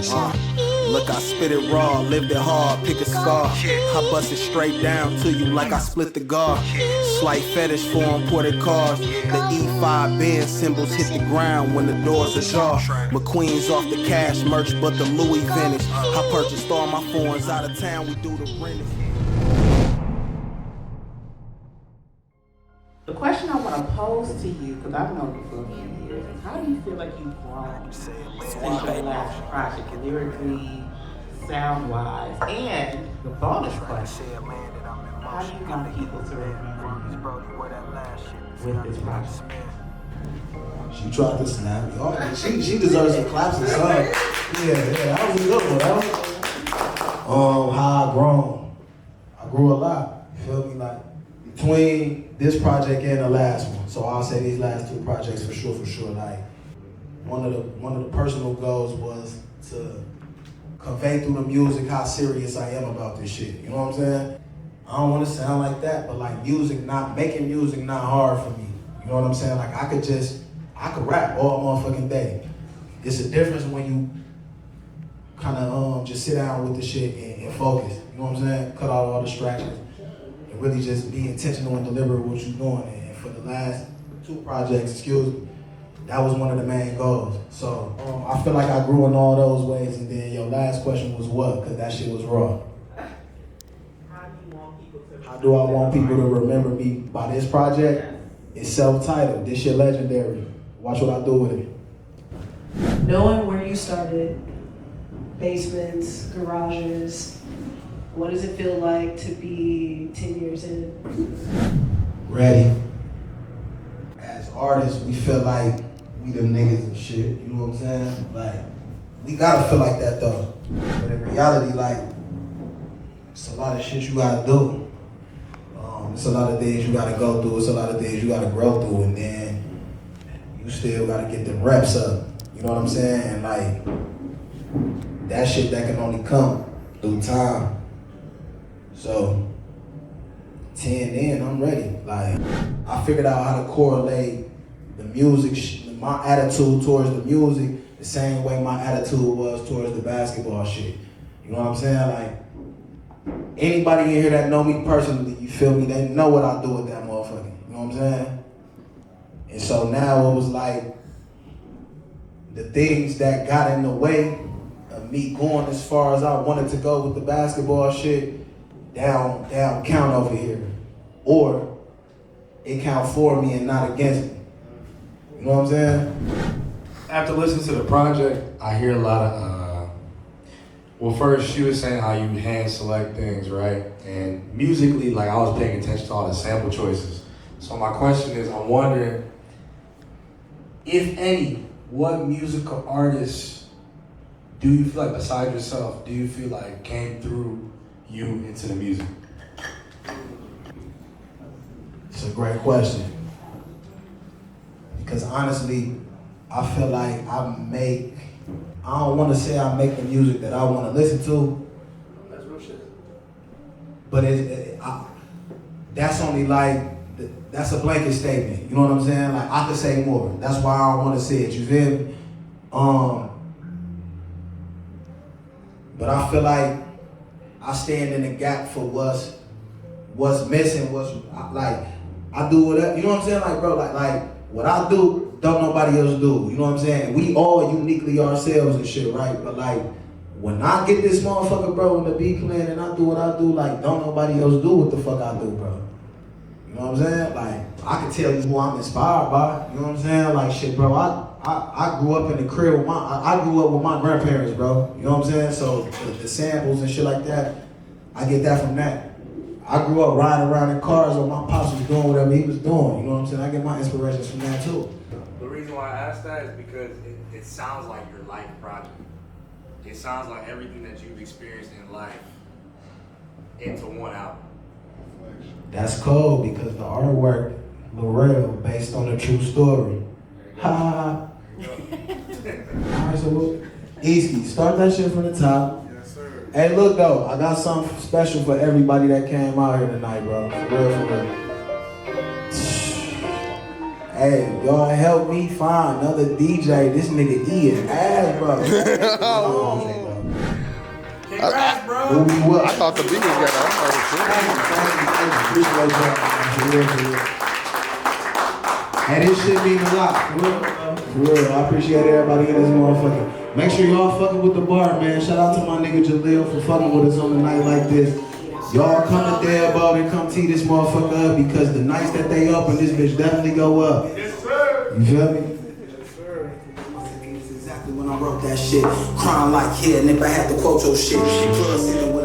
Look, I spit it raw, lived it hard, pick a scar. I bust it straight down to you like I split the guard. Slight fetish for imported cars. The E5 Benz symbols hit the ground when the doors ajar. McQueen's off the cash merch, but the Louis vintage. I purchased all my foreigns out of town, we do the rent. The question I want to pose to you, because I've known you for a few years, is how do you feel like you've grown since your last project, lyrically, sound-wise, and the bonus question, how do you want people to remember you with this project? She tried to snap me. Oh, she deserves some claps and stuff. Yeah, that was a good one. How I grown. I grew a lot. You feel me? Like between this project and the last one. So I'll say these last two projects for sure. Like one of the personal goals was to convey through the music how serious I am about this shit. You know what I'm saying? I don't want to sound like that, but like making music not hard for me. You know what I'm saying? Like I could rap all motherfucking day. It's a difference when you kind of just sit down with the shit and focus. You know what I'm saying? Cut out all distractions and really just be intentional and deliberate with what you're doing. And for the last two projects, that was one of the main goals. So I feel like I grew in all those ways. And then your last question was what? Because that shit was raw. How do I want people to remember me by this project? It's self-titled. This shit legendary. Watch what I do with it. Knowing where you started, basements, garages, what does it feel like to be 10 years in? Ready. As artists, we feel like we them niggas and shit, you know what I'm saying? Like, we gotta feel like that though. But in reality, like, it's a lot of shit you gotta do. It's a lot of things you gotta go through, it's a lot of things you gotta grow through, and then you still gotta get them reps up. You know what I'm saying? And like, that shit that can only come through time. So, 10 in, I'm ready. Like, I figured out how to correlate the music, my attitude towards the music, the same way my attitude was towards the basketball shit. You know what I'm saying? Like, anybody in here that know me personally, you feel me, they know what I do with that motherfucker. You know what I'm saying? And so now it was like, the things that got in the way of me going as far as I wanted to go with the basketball shit, down count over here. Or it count for me and not against me. You know what I'm saying? After listening to the project, I hear a lot of, well, first she was saying how you hand select things, right? And musically, like I was paying attention to all the sample choices. So my question is, I'm wondering, if any, what musical artists do you feel like, besides yourself, do you feel like came through you into the music? It's a great question. Because honestly, I feel like I don't want to say I make the music that I want to listen to. That's real shit. But that's only like, that's a blanket statement. You know what I'm saying? Like, I could say more. That's why I don't want to say it. You feel me? But I feel like I stand in the gap for what's missing, like, I do whatever, you know what I'm saying? Like, bro, like what I do, don't nobody else do. You know what I'm saying? We all uniquely ourselves and shit, right? But like, when I get this motherfucker, bro, in the beat playing and I do what I do, like, don't nobody else do what the fuck I do, bro. You know what I'm saying? Like, I can tell you who I'm inspired by. You know what I'm saying? Like, shit, bro, I grew up in the crib with I grew up with my grandparents, bro. You know what I'm saying? So the samples and shit like that, I get that from that. I grew up riding around in cars when my pops was doing whatever he was doing. You know what I'm saying? I get my inspirations from that too. The reason why I asked that is because it sounds like your life project. It sounds like everything that you've experienced in life into one album. That's cool because the artwork, Lorell, based on a true story. Ha! Alright, so easy. Start that shit from the top. Yes, sir. Hey, look though, I got something special for everybody that came out here tonight, bro. For real, for real. Hey, y'all help me find another DJ. This nigga E is ass, bro. Congrats, bro. Who we what? I thought the beat was good. Hey, this shit mean a lot, for real. For real, I appreciate everybody in this motherfucker. Make sure y'all fucking with the bar, man. Shout out to my nigga Jaleel for fucking with us on a night like this. Y'all come to Deadbolt and come tee this motherfucker up because the nights that they up and this bitch definitely go up. Yes, sir. You feel me? Exactly when I wrote that shit. Crying like, yeah, nigga, I had to quote your shit. Plus, sitting with